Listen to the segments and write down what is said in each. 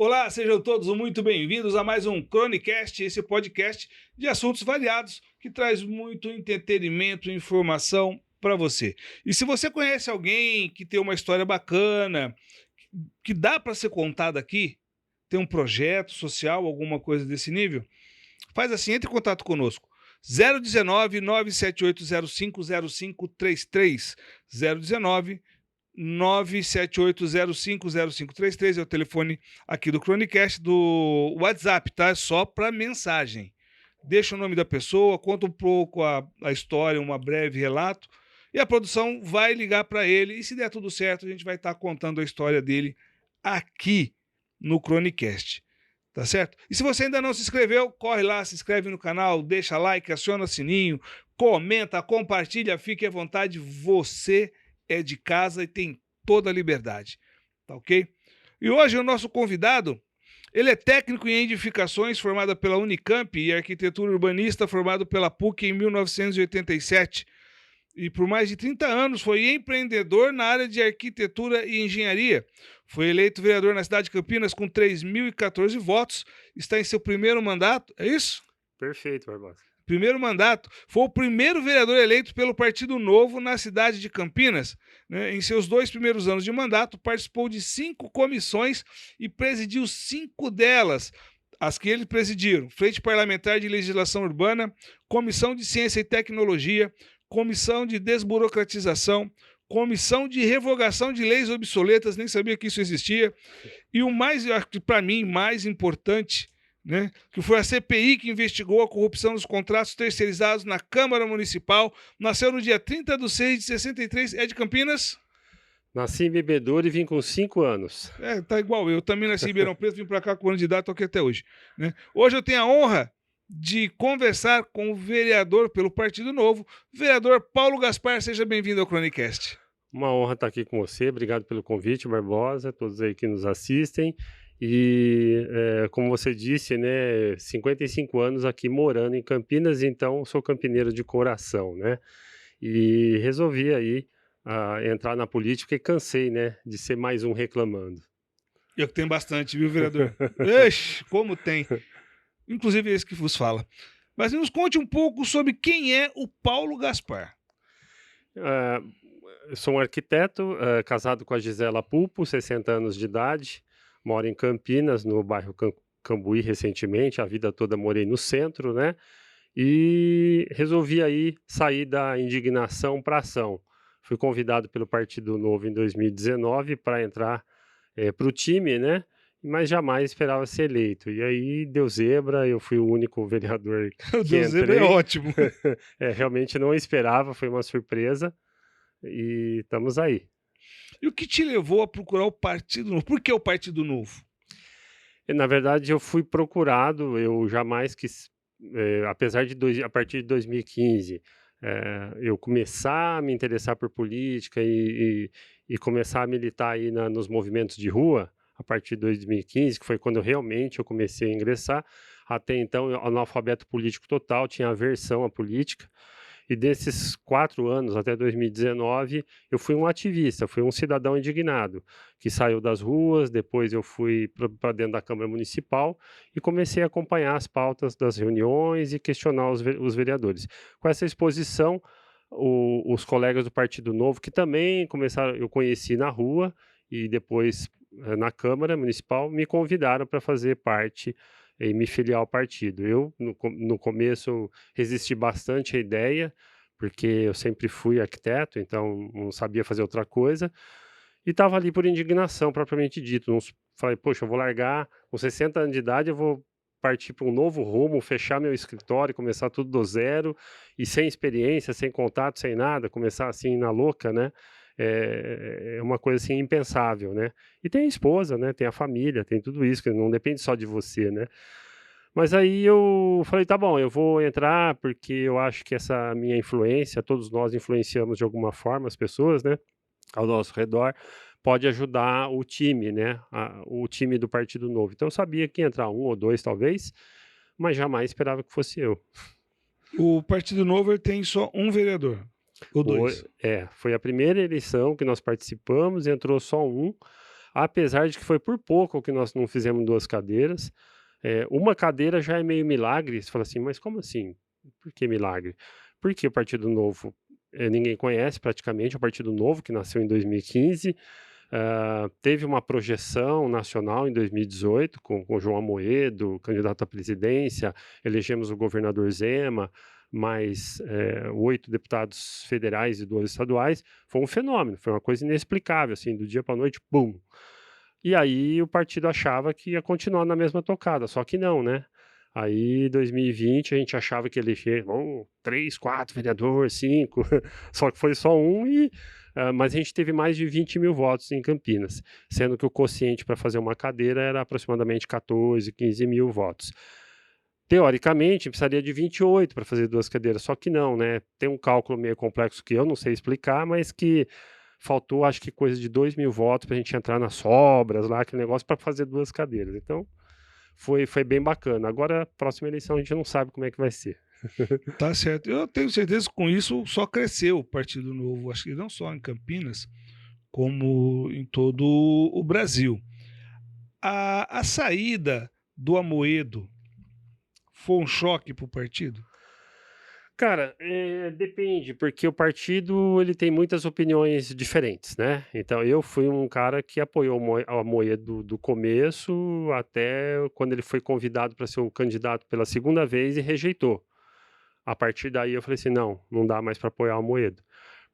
Olá, sejam todos muito bem-vindos a mais um Chronicast, esse podcast de assuntos variados que traz muito entretenimento e informação para você. E se você conhece alguém que tem uma história bacana, que dá para ser contada aqui, tem um projeto social, alguma coisa desse nível, faz assim, entre em contato conosco. 019 978 050533 019 978050533 é o telefone aqui do Chronicast, do WhatsApp, tá? É só para mensagem. Deixa o nome da pessoa, conta um pouco a história, um breve relato, e a produção vai ligar para ele, e se der tudo certo, a gente vai estar contando a história dele aqui no Chronicast. Tá certo? E se você ainda não se inscreveu, corre lá, se inscreve no canal, deixa like, aciona o sininho, comenta, compartilha, fique à vontade, você é de casa e tem toda a liberdade, tá ok? E hoje o nosso convidado, ele é técnico em edificações, formado pela Unicamp, e arquitetura urbanista, formado pela PUC em 1987. E por mais de 30 anos foi empreendedor na área de arquitetura e engenharia. Foi eleito vereador na cidade de Campinas com 3.014 votos. Está em seu primeiro mandato, é isso? Perfeito, Barbosa. Primeiro mandato. Foi o primeiro vereador eleito pelo Partido Novo na cidade de Campinas. Né? Em seus 2 primeiros anos de mandato, participou de 5 comissões e presidiu 5 delas. As que ele presidiram: Frente Parlamentar de Legislação Urbana, Comissão de Ciência e Tecnologia, Comissão de Desburocratização, Comissão de Revogação de Leis Obsoletas, nem sabia que isso existia, e o mais, para mim, mais importante, né, que foi a CPI que investigou a corrupção dos contratos terceirizados na Câmara Municipal, nasceu no dia 30 de 6 de 63, é de Campinas? Nasci em Bebedouro e vim com 5 anos. É, tá igual eu, também nasci em Ribeirão Preto, vim para cá com o ano de idade, tô aqui até hoje. Né? Hoje eu tenho a honra de conversar com o vereador pelo Partido Novo, vereador Paulo Gaspar. Seja bem-vindo ao Chronicast. Uma honra estar aqui com você. Obrigado pelo convite, Barbosa, todos aí que nos assistem. E, como você disse, né, 55 anos aqui morando em Campinas, então sou campineiro de coração, né? E resolvi aí entrar na política e cansei, né, de ser mais um reclamando. Eu que tenho bastante, viu, vereador? Ixi, como tem. Inclusive esse que vos fala. Mas nos conte um pouco sobre quem é o Paulo Gaspar. Ah, eu sou um arquiteto, casado com a Gisela Pulpo, 60 anos de idade, moro em Campinas, no bairro Cambuí recentemente, a vida toda morei no centro, né? E resolvi aí sair da indignação para ação. Fui convidado pelo Partido Novo em 2019 para entrar para o time, né? Mas jamais esperava ser eleito. E aí deu zebra, eu fui o único vereador Meu que Deus, ele é entrei. ótimo. Realmente não esperava, foi uma surpresa. E estamos aí. E o que te levou a procurar o Partido Novo? Por que o Partido Novo? E, na verdade, eu fui procurado, eu jamais quis, apesar de a partir de 2015, eu começar a me interessar por política e começar a militar aí nos movimentos de rua, a partir de 2015, que foi quando eu comecei a ingressar. Até então, eu analfabeto político total, tinha aversão à política. E desses 4 anos, até 2019, eu fui um ativista, fui um cidadão indignado, que saiu das ruas, depois eu fui para dentro da Câmara Municipal e comecei a acompanhar as pautas das reuniões e questionar os vereadores. Com essa exposição, os colegas do Partido Novo, que também começaram, eu conheci na rua e depois na Câmara Municipal, me convidaram para fazer parte e me filiar ao partido. Eu, no começo, resisti bastante à ideia, porque eu sempre fui arquiteto, então não sabia fazer outra coisa, e estava ali por indignação, propriamente dito. Não, falei, poxa, eu vou largar, com 60 anos de idade, eu vou partir para um novo rumo, fechar meu escritório, começar tudo do zero, e sem experiência, sem contato, sem nada, começar assim na louca, né? É uma coisa assim impensável, né? E tem a esposa, né? Tem a família, tem tudo isso, que não depende só de você, né? Mas aí eu falei, tá bom, eu vou entrar porque eu acho que essa minha influência, todos nós influenciamos de alguma forma as pessoas, né, ao nosso redor, pode ajudar o time, né, o time do Partido Novo. Então eu sabia que ia entrar um ou dois talvez, mas jamais esperava que fosse eu. O Partido Novo tem só um vereador, ou dois. Foi a primeira eleição que nós participamos, entrou só um. apesar de que foi por pouco que nós não fizemos 2 cadeiras. Uma cadeira já é meio milagre, você fala assim: "Mas como assim? Por que milagre?" Porque o Partido Novo, ninguém conhece praticamente, é o Partido Novo que nasceu em 2015. Teve uma projeção nacional em 2018 com o João Amoedo, candidato à presidência, elegemos o governador Zema, mais 8 deputados federais e 2 estaduais. Foi um fenômeno, foi uma coisa inexplicável, assim, do dia para a noite, bum! E aí o partido achava que ia continuar na mesma tocada, só que não, né. Aí 2020 a gente achava que ia eleger, 3, 4 vereador, 5, só que foi só um mas a gente teve mais de 20.000 votos em Campinas, sendo que o quociente para fazer uma cadeira era aproximadamente 14, 15.000 votos. Teoricamente, precisaria de 28 para fazer 2 cadeiras, só que não, né, tem um cálculo meio complexo que eu não sei explicar, mas que faltou acho que coisa de 2.000 votos para a gente entrar nas sobras lá, aquele negócio para fazer 2 cadeiras, então foi bem bacana. Agora, próxima eleição a gente não sabe como é que vai ser. Tá certo. Eu tenho certeza que com isso só cresceu o Partido Novo, acho que não só em Campinas, como em todo o Brasil. A saída do Amoedo foi um choque para o partido? Cara, depende, porque o partido ele tem muitas opiniões diferentes, né. Então eu fui um cara que apoiou o Amoedo do começo até quando ele foi convidado para ser o candidato pela segunda vez e rejeitou. A partir daí eu falei assim: "Não, não dá mais para apoiar o Amoedo".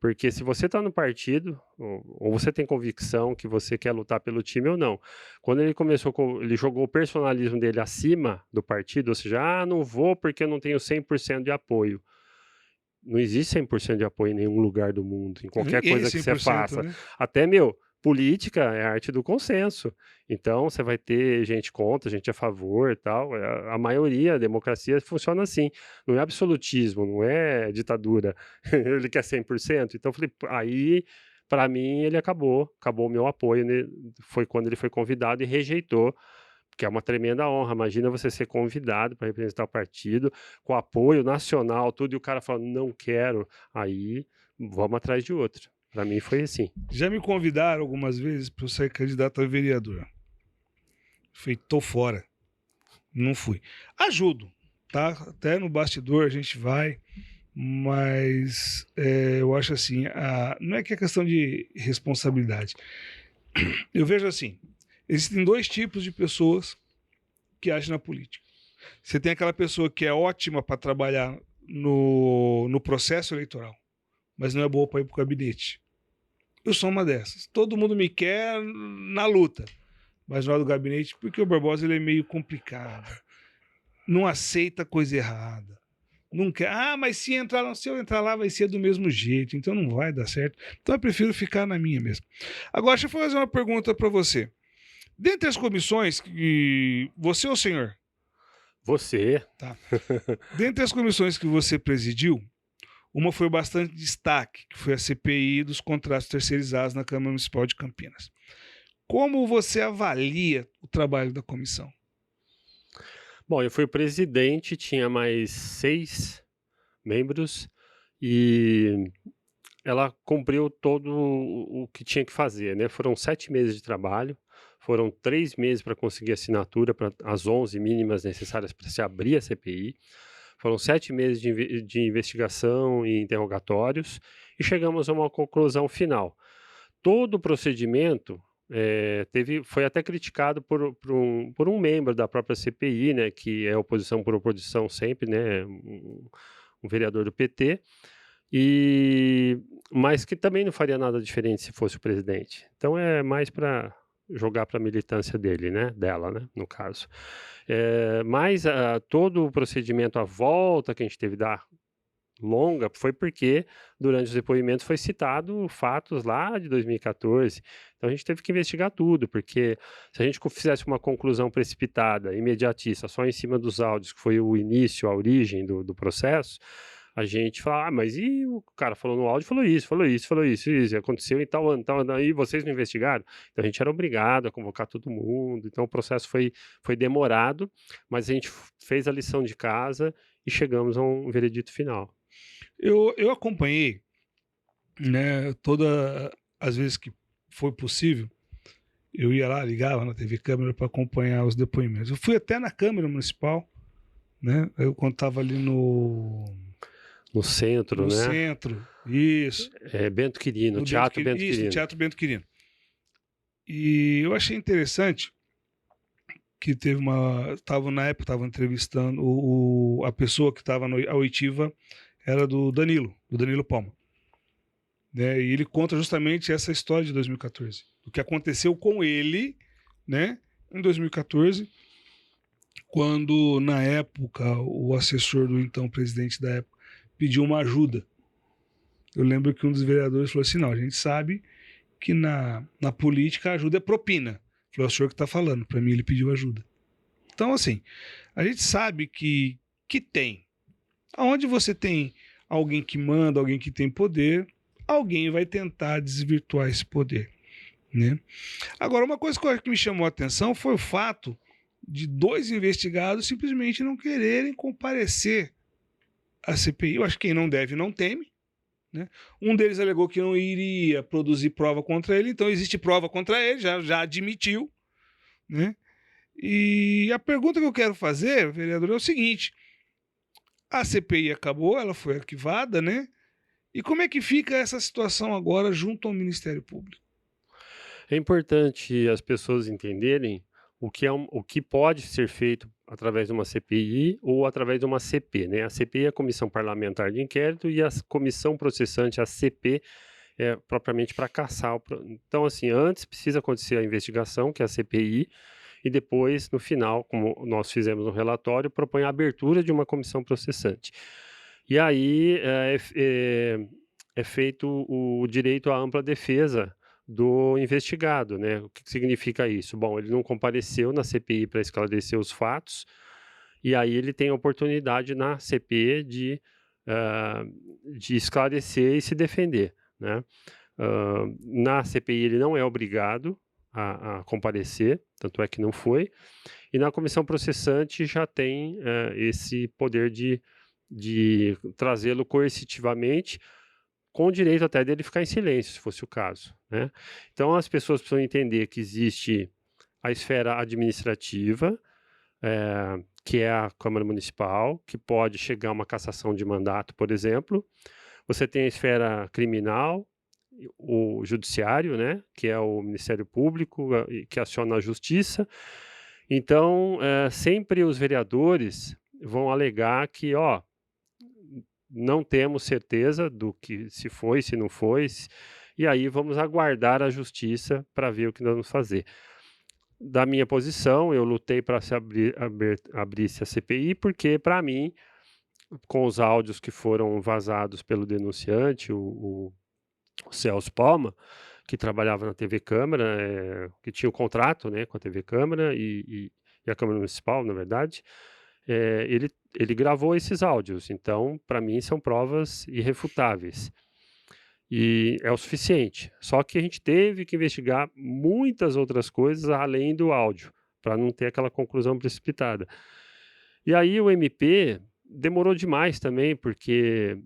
Porque se você está no partido, ou você tem convicção que você quer lutar pelo time ou não. Quando ele começou ele jogou o personalismo dele acima do partido, ou seja: "Ah, não vou porque eu não tenho 100% de apoio". Não existe 100% de apoio em nenhum lugar do mundo, em qualquer Ninguém é coisa que você 100%, faça. né? Até, política é a arte do consenso. Então, você vai ter gente contra, gente a favor e tal. A maioria, a democracia funciona assim. Não é absolutismo, não é ditadura. Ele quer 100%. Então, eu falei, aí, para mim, ele acabou o meu apoio. Né? Foi quando ele foi convidado e rejeitou, que é uma tremenda honra. Imagina você ser convidado para representar o partido, com apoio nacional, tudo, e o cara fala: "Não quero", aí vamos atrás de outro. Para mim foi assim. Já me convidaram algumas vezes para eu ser candidato a vereador. Falei, tô fora. Não fui. Ajudo, tá? Até no bastidor a gente vai, mas eu acho assim, não é que é questão de responsabilidade. Eu vejo assim, existem dois tipos de pessoas que agem na política. Você tem aquela pessoa que é ótima para trabalhar no processo eleitoral, mas não é boa para ir para o gabinete. Eu sou uma dessas. Todo mundo me quer na luta, mas na hora do gabinete, porque o Barbosa ele é meio complicado. Não aceita coisa errada. Não quer. Ah, mas se eu entrar lá vai ser do mesmo jeito, então não vai dar certo. Então eu prefiro ficar na minha mesmo. Agora, deixa eu fazer uma pergunta para você. Dentre as comissões que você, ô senhor, Você. tá? Dentre as comissões que você presidiu, uma foi bastante destaque, que foi a CPI dos contratos terceirizados na Câmara Municipal de Campinas. Como você avalia o trabalho da comissão? Bom, eu fui o presidente, tinha mais 6 membros e ela cumpriu todo o que tinha que fazer, né. Foram 7 meses de trabalho, foram 3 meses para conseguir assinatura para as 11 mínimas necessárias para se abrir a CPI, foram 7 meses de investigação e interrogatórios, e chegamos a uma conclusão final. Todo o procedimento, foi até criticado por um membro da própria CPI, né, que é oposição por oposição sempre, né, um vereador do PT, e mas que também não faria nada diferente se fosse o presidente. Então é mais para jogar para a militância dele, né, dela, né, no caso. Mas todo o procedimento à volta que a gente teve da longa, foi porque durante os depoimentos foi citado fatos lá de 2014, então a gente teve que investigar tudo, porque se a gente fizesse uma conclusão precipitada, imediatista, só em cima dos áudios, que foi o início, a origem do processo, a gente fala: "Ah, mas e o cara falou no áudio, falou isso, falou isso, falou isso, e aconteceu em tal ano, aí vocês não investigaram?". Então a gente era obrigado a convocar todo mundo, então o processo foi demorado, mas a gente fez a lição de casa e chegamos a um veredito final. Eu acompanhei, né, todas as vezes que foi possível, Eu ia lá, ligava na TV Câmara para acompanhar os depoimentos. Eu fui até na Câmara Municipal, né? Eu quando estava ali No centro, no né? centro, isso, Bento Quirino, no Bento Teatro Quirino, Bento isso, no Quirino. Teatro Bento Quirino. E eu achei interessante que teve na época, estava entrevistando a pessoa que estava na oitiva era do Danilo Palma. Né? E ele conta justamente essa história de 2014, o que aconteceu com ele, né, em 2014, quando na época o assessor do então presidente da época pediu uma ajuda. Eu lembro que um dos vereadores falou assim: não, a gente sabe que na política a ajuda é propina. Falou: é o senhor que está falando, para mim ele pediu ajuda. Então, assim, a gente sabe que tem. Aonde você tem alguém que manda, alguém que tem poder, alguém vai tentar desvirtuar esse poder. Né? Agora, uma coisa que me chamou a atenção foi o fato de 2 investigados simplesmente não quererem comparecer à CPI. Eu acho que quem não deve não teme. Né? Um deles alegou que não iria produzir prova contra ele, então existe prova contra ele, já admitiu. Né? E a pergunta que eu quero fazer, vereador, é o seguinte: a CPI acabou, ela foi arquivada, né? E como é que fica essa situação agora junto ao Ministério Público? É importante as pessoas entenderem o que pode ser feito através de uma CPI ou através de uma CP, né? A CPI é a Comissão Parlamentar de Inquérito e a Comissão Processante, a CP, é propriamente para caçar. Então, assim, antes precisa acontecer a investigação, que é a CPI, e depois, no final, como nós fizemos no relatório, propõe a abertura de uma comissão processante. E aí é feito o direito à ampla defesa do investigado, né? O que significa isso? Bom, ele não compareceu na CPI para esclarecer os fatos, e aí ele tem a oportunidade na CP de esclarecer e se defender, né? Na CPI ele não é obrigado a comparecer, tanto é que não foi, e na comissão processante já tem esse poder de trazê-lo coercitivamente, com o direito até dele ficar em silêncio, se fosse o caso, né? Então as pessoas precisam entender que existe a esfera administrativa, que é a Câmara Municipal, que pode chegar a uma cassação de mandato, por exemplo. Você tem a esfera criminal, o judiciário, né, que é o Ministério Público, que aciona a justiça. Então, sempre os vereadores vão alegar que, ó, não temos certeza do que se foi, se não foi, e aí vamos aguardar a justiça para ver o que nós vamos fazer. Da minha posição, eu lutei para se abrisse a CPI, porque, para mim, com os áudios que foram vazados pelo denunciante, o Celso Palma, que trabalhava na TV Câmara, que tinha o contrato, né, com a TV Câmara e a Câmara Municipal, na verdade, ele gravou esses áudios. Então, para mim, são provas irrefutáveis. E é o suficiente. Só que a gente teve que investigar muitas outras coisas além do áudio, para não ter aquela conclusão precipitada. E aí o MP demorou demais também, porque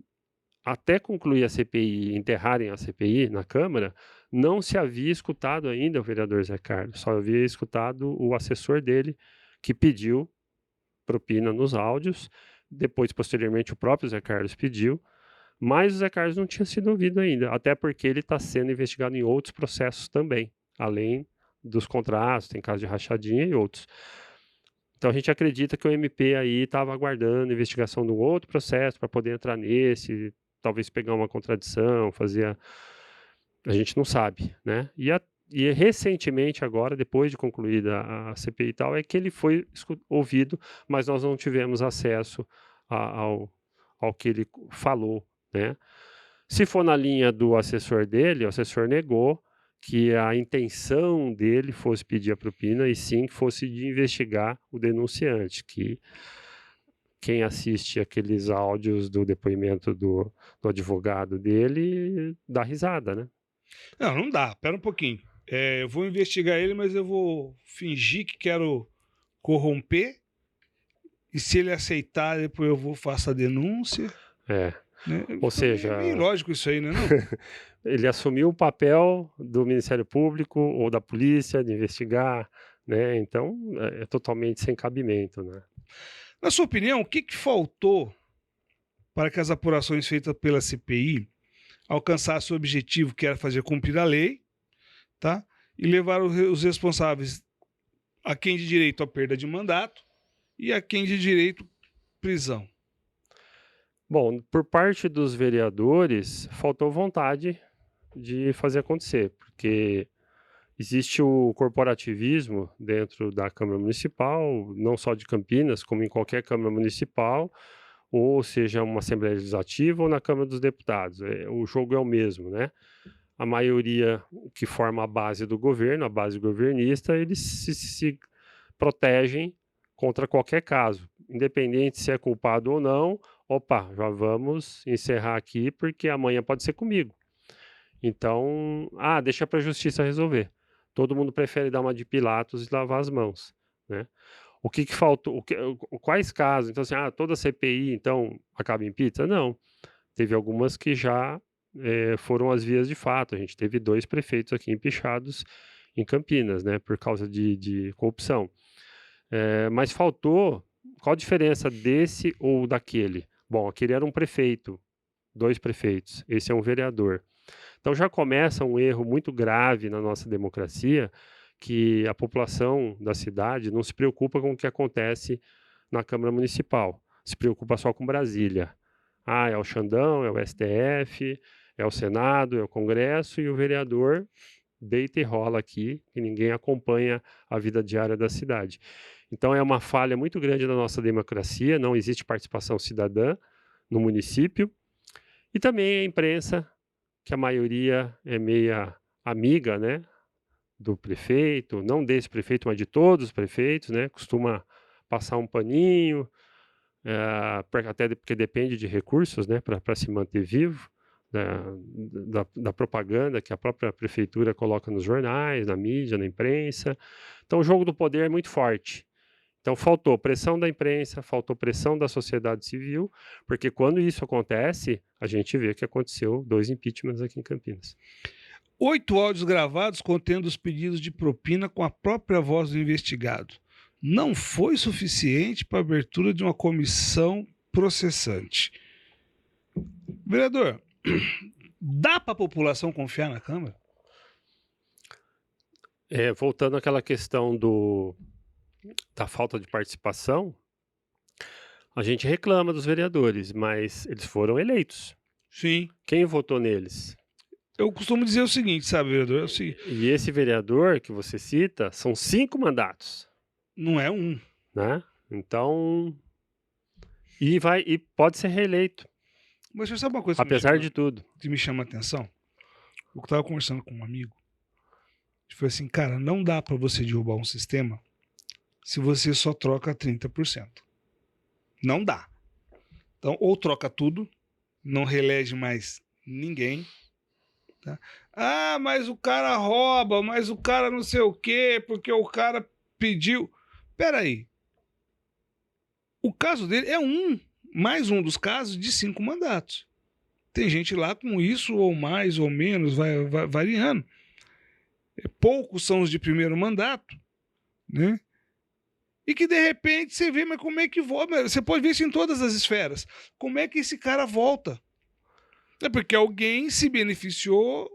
até concluir a CPI, enterrarem a CPI na Câmara, não se havia escutado ainda o vereador Zé Carlos, só havia escutado o assessor dele, que pediu propina nos áudios, depois, posteriormente, o próprio Zé Carlos pediu, mas o Zé Carlos não tinha sido ouvido ainda, até porque ele está sendo investigado em outros processos também, além dos contratos, tem caso de rachadinha e outros. Então a gente acredita que o MP aí estava aguardando a investigação de um outro processo para poder entrar nesse, talvez pegar uma contradição, fazer a gente não sabe, né? E recentemente agora, depois de concluída a CPI e tal, é que ele foi ouvido, mas nós não tivemos acesso ao que ele falou, né? Se for na linha do assessor dele, o assessor negou que a intenção dele fosse pedir a propina e sim que fosse de investigar o denunciante, que quem assiste aqueles áudios do depoimento do advogado dele dá risada, né? Não, não dá. Pera um pouquinho. Eu vou investigar ele, mas eu vou fingir que quero corromper. E se ele aceitar, depois eu vou faço a denúncia. É. né? Ou É meio seja, ilógico isso aí, né, não? ele assumiu o papel do Ministério Público ou da polícia de investigar, né? Então, é totalmente sem cabimento, né? Na sua opinião, o que que faltou para que as apurações feitas pela CPI alcançassem o objetivo, que era fazer cumprir a lei, tá? E levar os responsáveis a quem de direito à perda de mandato e a quem de direito prisão. Bom, por parte dos vereadores, faltou vontade de fazer acontecer, porque existe o corporativismo dentro da Câmara Municipal, não só de Campinas, como em qualquer Câmara Municipal, ou seja, uma Assembleia Legislativa ou na Câmara dos Deputados. O jogo é o mesmo, né? A maioria que forma a base do governo, a base governista, eles se protegem contra qualquer caso, independente se é culpado ou não. Opa, já vamos encerrar aqui porque amanhã pode ser comigo. Então, deixa para a justiça resolver. Todo mundo prefere dar uma de Pilatos e lavar as mãos, né? O que que faltou? Quais casos? Então, assim, toda CPI, então, acaba em pizza? Não. Teve algumas que já foram as vias de fato. A gente teve 2 prefeitos aqui empichados em Campinas, né, por causa de corrupção. Mas faltou. Qual a diferença desse ou daquele? Bom, aquele era um prefeito, 2 prefeitos. Esse é um vereador. Então já começa um erro muito grave na nossa democracia, que a população da cidade não se preocupa com o que acontece na Câmara Municipal, se preocupa só com Brasília. É o Xandão, é o STF, é o Senado, é o Congresso e o vereador deita e rola aqui, e ninguém acompanha a vida diária da cidade. Então é uma falha muito grande da nossa democracia, não existe participação cidadã no município, e também a imprensa, que a maioria é meia amiga, né, do prefeito, não desse prefeito, mas de todos os prefeitos, né, costuma passar um paninho, até porque depende de recursos, né, para se manter vivo, da propaganda que a própria prefeitura coloca nos jornais, na mídia, na imprensa. Então o jogo do poder é muito forte. Então faltou pressão da imprensa, faltou pressão da sociedade civil, porque quando isso acontece, a gente vê que aconteceu 2 impeachments aqui em Campinas. 8 áudios gravados contendo os pedidos de propina com a própria voz do investigado. Não foi suficiente para a abertura de uma comissão processante. Vereador, dá para a população confiar na Câmara? Voltando àquela questão da falta de participação, a gente reclama dos vereadores, mas eles foram eleitos. Sim. Quem votou neles? Eu costumo dizer o seguinte, sabe, vereador? E esse vereador que você cita são 5 mandatos. Não é um. Né? Então, e pode ser reeleito. Mas você sabe uma coisa apesar de tudo. que me chama a atenção? Eu estava conversando com um amigo. Ele falou assim, cara, não dá para você derrubar um sistema se você só troca 30%. Não dá. Então, ou troca tudo, não reelege mais ninguém. Tá? Mas o cara rouba, mas o cara não sei o quê, porque o cara pediu. Peraí. O caso dele é mais um dos casos de 5 mandatos. Tem gente lá com isso ou mais ou menos, vai variando. Poucos são os de primeiro mandato, né? E que de repente você vê, mas como é que volta? Você pode ver isso em todas as esferas. Como é que esse cara volta? É porque alguém se beneficiou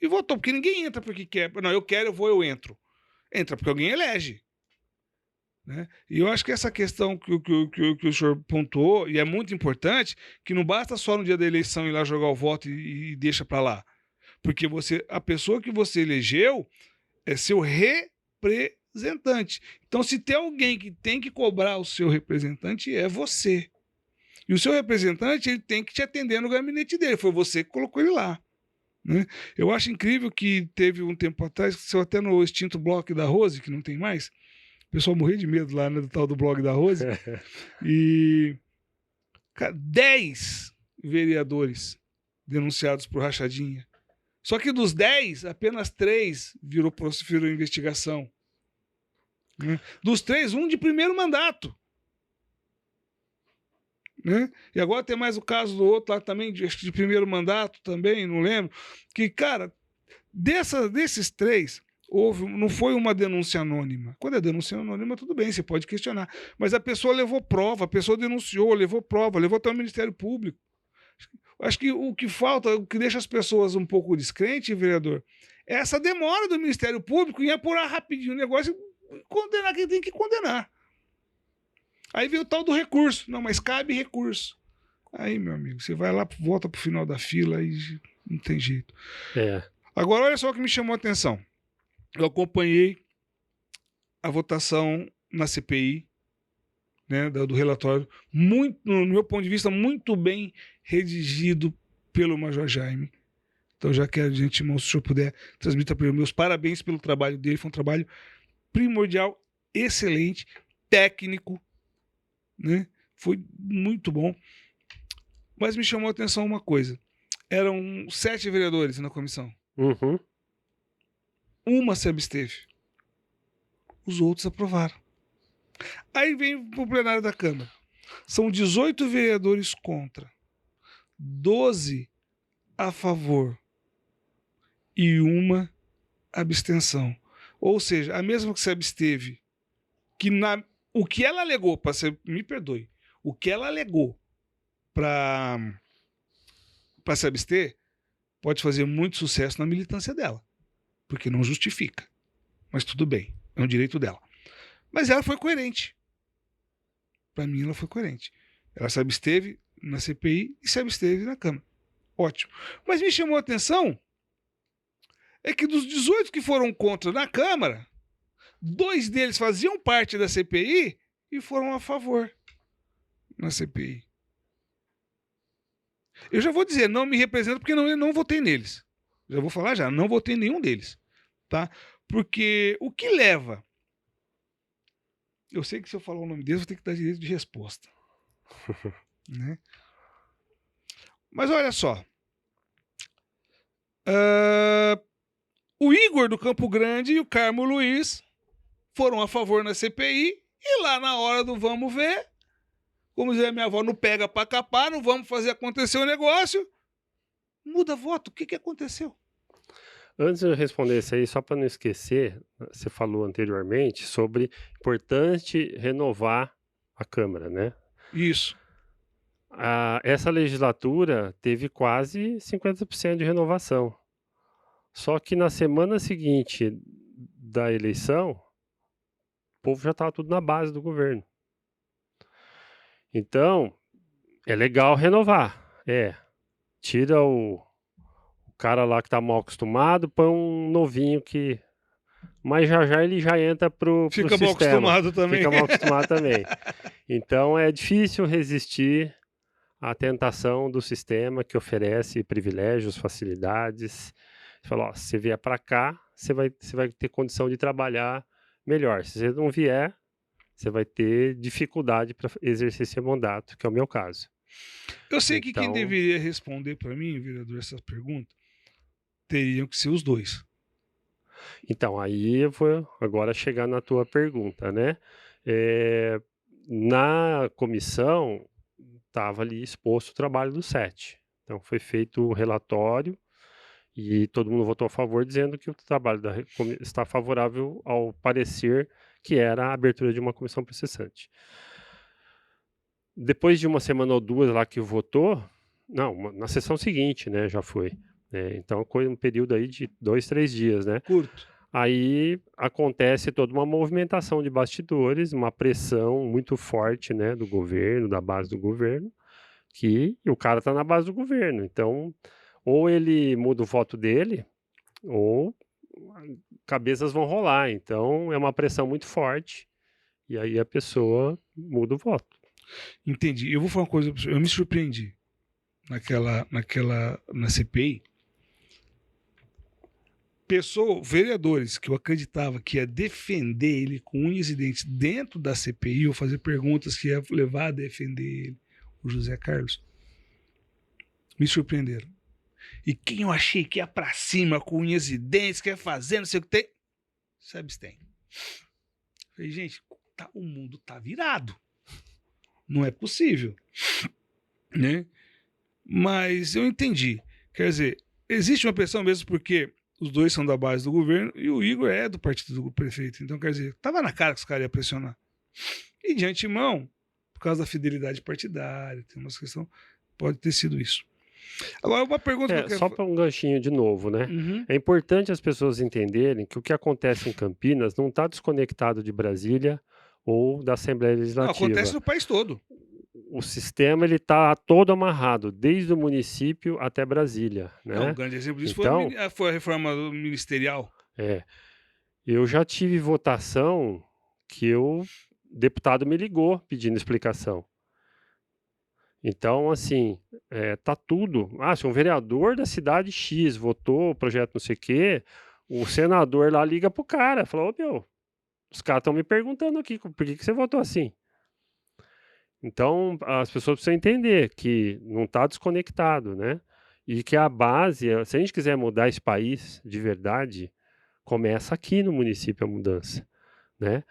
e votou, porque ninguém entra porque quer. Não, eu quero, eu vou, eu entro. Entra porque alguém elege. Né? E eu acho que essa questão que o senhor pontuou, e é muito importante, que não basta só no dia da eleição ir lá jogar o voto e deixa para lá. Porque a pessoa que você elegeu é seu representante. Então, se tem alguém que tem que cobrar o seu representante, é você. E o seu representante ele tem que te atender no gabinete dele. Foi você que colocou ele lá. Né? Eu acho incrível que teve um tempo atrás, que saiu até no extinto blog da Rose, que não tem mais. O pessoal morria de medo lá, né, do tal do blog da Rose. E 10 vereadores denunciados por rachadinha. Só que dos 10, apenas 3 virou investigação. Né? Dos 3, um de primeiro mandato. né? E agora tem mais o caso do outro lá também, acho que de primeiro mandato também, não lembro. Que, cara, desses três, não foi uma denúncia anônima. Quando é denúncia anônima, tudo bem, você pode questionar. Mas a pessoa levou prova, a pessoa denunciou, levou prova, levou até o Ministério Público. Acho que o que falta, o que deixa as pessoas um pouco descrentes, vereador, é essa demora do Ministério Público em apurar rapidinho o negócio e condenar quem tem que condenar. Aí vem o tal do recurso. Não, mas cabe recurso. Aí, meu amigo, você vai lá, volta pro final da fila e não tem jeito. É. Agora, olha só o que me chamou a atenção. Eu acompanhei a votação na CPI, né, do relatório, muito, no meu ponto de vista, muito bem redigido pelo Major Jaime. Então, já quero, de antemão, se o senhor puder, transmitir para ele meus parabéns pelo trabalho dele. Foi um trabalho primordial, excelente, técnico, né? Foi muito bom. Mas me chamou a atenção uma coisa. Eram 7 vereadores na comissão. Uhum. Uma se absteve. Os outros aprovaram. Aí vem para o plenário da Câmara. São 18 vereadores contra, 12 a favor e uma abstenção. Ou seja, a mesma que se absteve, o que ela alegou, me perdoe, o que ela alegou para se abster, pode fazer muito sucesso na militância dela, porque não justifica. Mas tudo bem, é um direito dela. Mas ela foi coerente. Para mim, ela foi coerente. Ela se absteve na CPI e se absteve na Câmara. Ótimo. Mas me chamou a atenção é que dos 18 que foram contra na Câmara, 2 deles faziam parte da CPI e foram a favor na CPI. Eu já vou dizer, não me represento porque eu não votei neles. Já vou falar já, não votei em nenhum deles. Tá? Porque o que leva... Eu sei que se eu falar o nome deles, eu vou ter que dar direito de resposta. Né? Mas olha só. O Igor do Campo Grande e o Carmo Luiz foram a favor na CPI e lá na hora do vamos ver, como dizia minha avó, não pega pra capar, não vamos fazer acontecer o negócio, muda voto. O que aconteceu? Antes de eu responder isso aí, só para não esquecer, você falou anteriormente sobre importante renovar a Câmara, né? Isso. Essa legislatura teve quase 50% de renovação. Só que na semana seguinte da eleição, o povo já estava tudo na base do governo. Então, é legal renovar. Tira o cara lá que está mal acostumado, põe um novinho que... Mas já ele já entra pro Fica mal sistema. acostumado também. Fica mal acostumado também. Então, é difícil resistir à tentação do sistema que oferece privilégios, facilidades. Você fala, ó, se você vier para cá, você vai ter condição de trabalhar melhor. Se você não vier, você vai ter dificuldade para exercer esse mandato, que é o meu caso. Eu sei que quem deveria responder para mim, vereador, essa pergunta, teriam que ser os dois. Então, aí eu vou agora chegar na tua pergunta, né? Na comissão, estava ali exposto o trabalho dos 7. Então, foi feito o relatório e todo mundo votou a favor, dizendo que o trabalho está favorável ao parecer que era a abertura de uma comissão processante. Depois de uma semana ou 2 lá que votou, na sessão seguinte, né, já foi. Então, foi um período aí de 2, 3 dias, né? Curto. Aí acontece toda uma movimentação de bastidores, uma pressão muito forte, né, do governo, da base do governo, que o cara está na base do governo. Então, ou ele muda o voto dele, ou cabeças vão rolar. Então, é uma pressão muito forte, e aí a pessoa muda o voto. Entendi. Eu vou falar uma coisa, eu me surpreendi na CPI. Vereadores que eu acreditava que ia defender ele com unhas e dentes dentro da CPI, ou fazer perguntas que ia levar a defender ele, o José Carlos, me surpreenderam. E quem eu achei que ia pra cima com unhas e dentes, que ia fazer, não sei o que tem, se abstém. Falei, gente, o mundo tá virado. Não é possível. né? Mas eu entendi. Quer dizer, existe uma pressão mesmo porque os dois são da base do governo e o Igor é do partido do prefeito. Então, quer dizer, tava na cara que os caras iam pressionar. E de antemão, por causa da fidelidade partidária, tem uma questão, pode ter sido isso. Agora, uma pergunta que eu quero Só para um ganchinho de novo, né? Uhum. É importante as pessoas entenderem que o que acontece em Campinas não está desconectado de Brasília ou da Assembleia Não, acontece Legislativa. no país todo. O sistema ele está todo amarrado, desde o município até Brasília, Um né? grande exemplo disso Então, foi a reforma ministerial. é, eu já tive votação que o deputado me ligou pedindo explicação. Então, assim, tá tudo. Se um vereador da cidade X votou o projeto não sei o quê, o senador lá liga pro cara, fala: "Ô meu, os caras estão me perguntando aqui, por que que você votou assim?" Então, as pessoas precisam entender que não está desconectado, né? E que a base, se a gente quiser mudar esse país de verdade, começa aqui no município a mudança, né?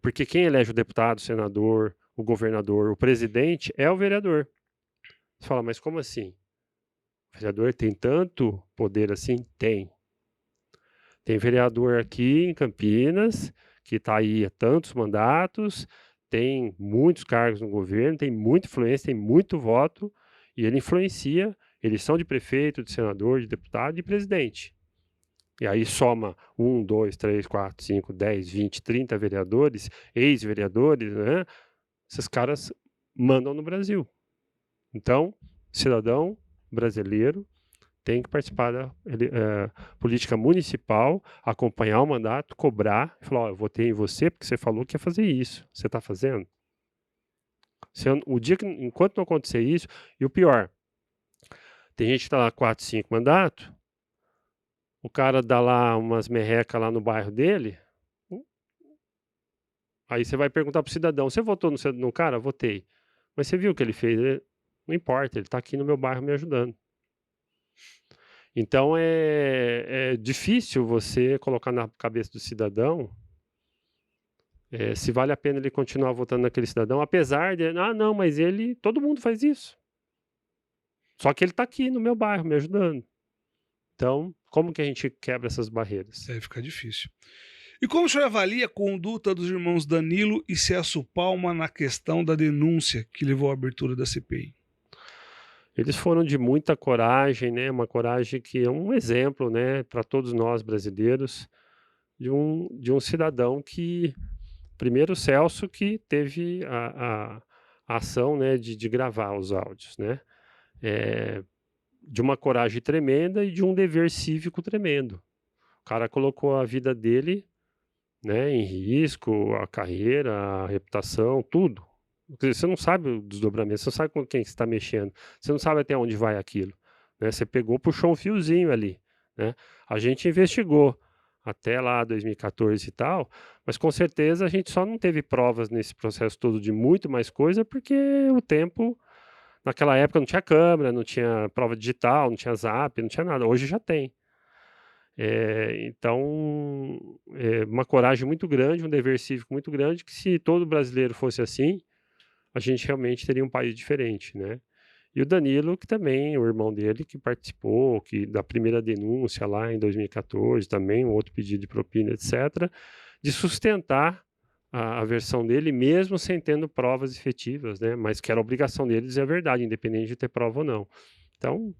Porque quem elege o deputado, o senador, o governador, o presidente é o vereador. Você fala, mas como assim? O vereador tem tanto poder assim? Tem. Tem vereador aqui em Campinas que está aí há tantos mandatos, tem muitos cargos no governo, tem muita influência, tem muito voto, e ele influencia eleição de prefeito, de senador, de deputado e de presidente. E aí soma 1, 2, 3, 4, 5, 10, 20, 30 vereadores, ex-vereadores, né? Esses caras mandam no Brasil. Então, cidadão brasileiro tem que participar da política municipal, acompanhar o mandato, cobrar, e falar, eu votei em você porque você falou que ia fazer isso. Você está fazendo? Enquanto não acontecer isso, e o pior, tem gente que está lá 4, 5 mandatos, o cara dá lá umas merrecas lá no bairro dele, aí você vai perguntar pro cidadão, você votou no cara? Votei. Mas você viu o que ele fez? Não importa, ele está aqui no meu bairro me ajudando. Então é difícil você colocar na cabeça do cidadão se vale a pena ele continuar votando naquele cidadão, apesar de, não, mas todo mundo faz isso. Só que ele está aqui no meu bairro me ajudando. Então, como que a gente quebra essas barreiras? Deve ficar difícil. E como o senhor avalia a conduta dos irmãos Danilo e Celso Palma na questão da denúncia que levou à abertura da CPI? Eles foram de muita coragem, né? Uma coragem que é um exemplo, né, para todos nós brasileiros, de um cidadão que, primeiro o Celso, que teve a ação, né, de gravar os áudios, né? De uma coragem tremenda e de um dever cívico tremendo. O cara colocou a vida dele, né, em risco, a carreira, a reputação, tudo. Quer dizer, você não sabe o desdobramento, você não sabe com quem você está mexendo, você não sabe até onde vai aquilo, né? Você pegou, puxou um fiozinho ali, né? A gente investigou até lá 2014 e tal, mas com certeza a gente só não teve provas nesse processo todo de muito mais coisa porque o tempo, naquela época não tinha câmera, não tinha prova digital, não tinha zap, não tinha nada. Hoje já tem. Então, uma coragem muito grande, um dever cívico muito grande, que se todo brasileiro fosse assim, a gente realmente teria um país diferente, né? E o Danilo, que também, o irmão dele, que participou da primeira denúncia lá em 2014, também um outro pedido de propina, etc., de sustentar a versão dele, mesmo sem tendo provas efetivas, né? Mas que era obrigação dele dizer a verdade, independente de ter prova ou não. Então,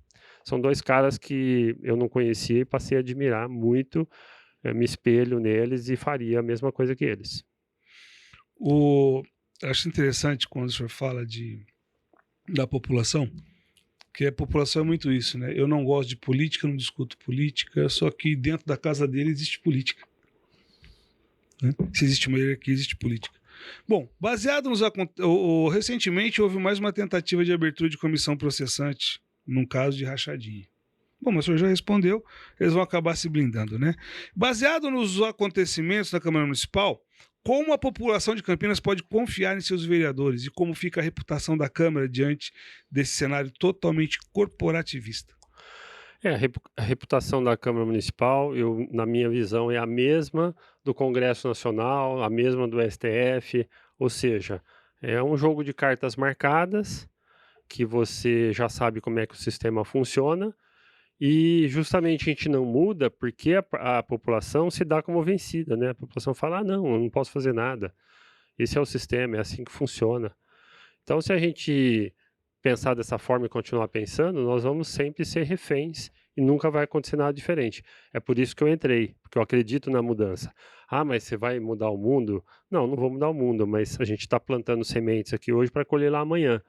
são dois caras que eu não conhecia e passei a admirar muito, me espelho neles e faria a mesma coisa que eles. Eu acho interessante quando o senhor fala da população, que a população é muito isso, né? Eu não gosto de política, não discuto política, só que dentro da casa dele existe política. Né? Se existe uma hierarquia, existe política. Bom, baseado nos recentemente houve mais uma tentativa de abertura de comissão processante num caso de rachadinha. Bom, mas o senhor já respondeu, eles vão acabar se blindando, né? Baseado nos acontecimentos na Câmara Municipal, como a população de Campinas pode confiar em seus vereadores e como fica a reputação da Câmara diante desse cenário totalmente corporativista? A reputação da Câmara Municipal, na minha visão, é a mesma do Congresso Nacional, a mesma do STF, ou seja, é um jogo de cartas marcadas que você já sabe como é que o sistema funciona, e justamente a gente não muda porque a população se dá como vencida, né? A população fala: "Ah, não, eu não posso fazer nada. Esse é o sistema, é assim que funciona". Então, se a gente pensar dessa forma e continuar pensando, nós vamos sempre ser reféns e nunca vai acontecer nada diferente. É por isso que eu entrei, porque eu acredito na mudança. Ah, mas você vai mudar o mundo? Não, não vou mudar o mundo, mas a gente está plantando sementes aqui hoje para colher lá amanhã.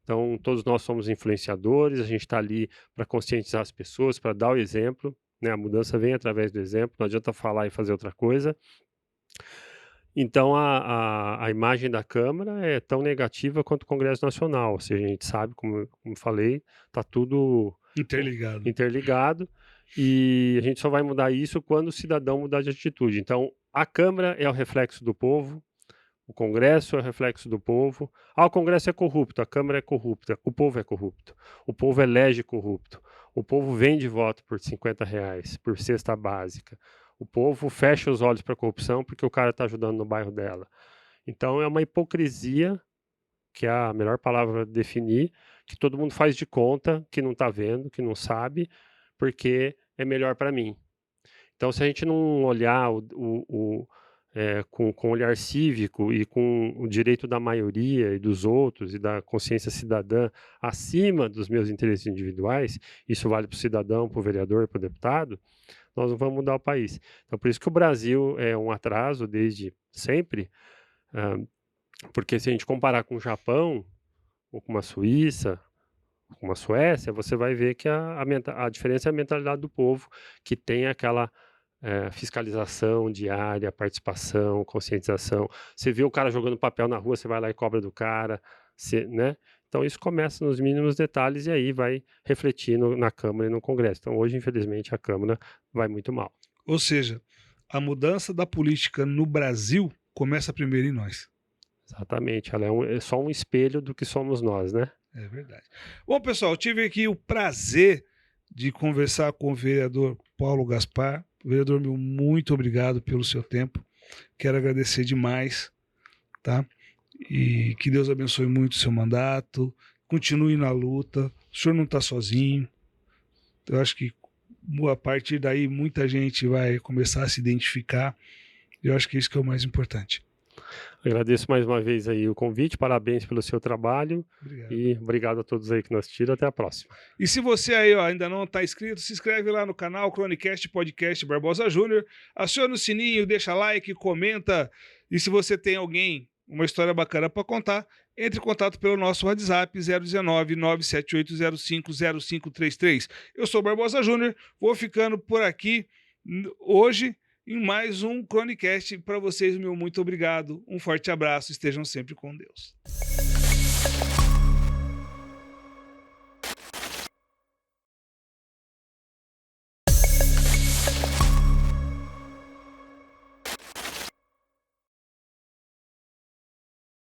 Então, todos nós somos influenciadores, a gente está ali para conscientizar as pessoas, para dar o exemplo, né? A mudança vem através do exemplo, não adianta falar e fazer outra coisa. Então, a imagem da Câmara é tão negativa quanto o Congresso Nacional, ou seja, a gente sabe, como falei, está tudo Interligado. interligado, e a gente só vai mudar isso quando o cidadão mudar de atitude. Então, a Câmara é o reflexo do povo, o Congresso é o reflexo do povo. Ah, o Congresso é corrupto, a Câmara é corrupta, o povo é corrupto, o povo elege corrupto, o povo vende voto por R$ 50, por cesta básica, o povo fecha os olhos para a corrupção porque o cara está ajudando no bairro dela. Então é uma hipocrisia, que é a melhor palavra para definir, que todo mundo faz de conta que não está vendo, que não sabe, porque é melhor para mim. Então, se a gente não olhar com olhar cívico e com o direito da maioria e dos outros e da consciência cidadã acima dos meus interesses individuais, isso vale para o cidadão, para o vereador, para o deputado, nós não vamos mudar o país. Então, por isso que o Brasil é um atraso desde sempre, ah, porque se a gente comparar com o Japão, ou com uma Suíça, ou com uma Suécia, você vai ver que a diferença é a mentalidade do povo, que tem aquela fiscalização diária, participação, conscientização. Você vê o cara jogando papel na rua, você vai lá e cobra do cara, né? Então isso começa nos mínimos detalhes e aí vai refletir na Câmara e no Congresso. Então hoje, infelizmente, a Câmara vai muito mal. Ou seja, a mudança da política no Brasil começa primeiro em nós. Exatamente, ela é só um espelho do que somos nós, né? É verdade. Bom, pessoal, tive aqui o prazer de conversar com o vereador Paulo Gaspar. Vereador, meu, muito obrigado pelo seu tempo. Quero agradecer demais, tá? E que Deus abençoe muito o seu mandato. Continue na luta. O senhor não está sozinho. Eu acho que a partir daí muita gente vai começar a se identificar. Eu acho que isso que é o mais importante. Agradeço mais uma vez aí o convite, parabéns pelo seu trabalho. Obrigado. E obrigado a todos aí que nos assistiram, até a próxima. E se você aí ainda não está inscrito, se inscreve lá no canal Cronicast Podcast Barbosa Júnior, aciona o sininho, deixa like, comenta, e se você tem alguém, uma história bacana para contar, entre em contato pelo nosso WhatsApp 019 97805 0533. Eu sou Barbosa Júnior, vou ficando por aqui hoje em mais um Cronicast para vocês. Meu muito obrigado, um forte abraço, estejam sempre com Deus.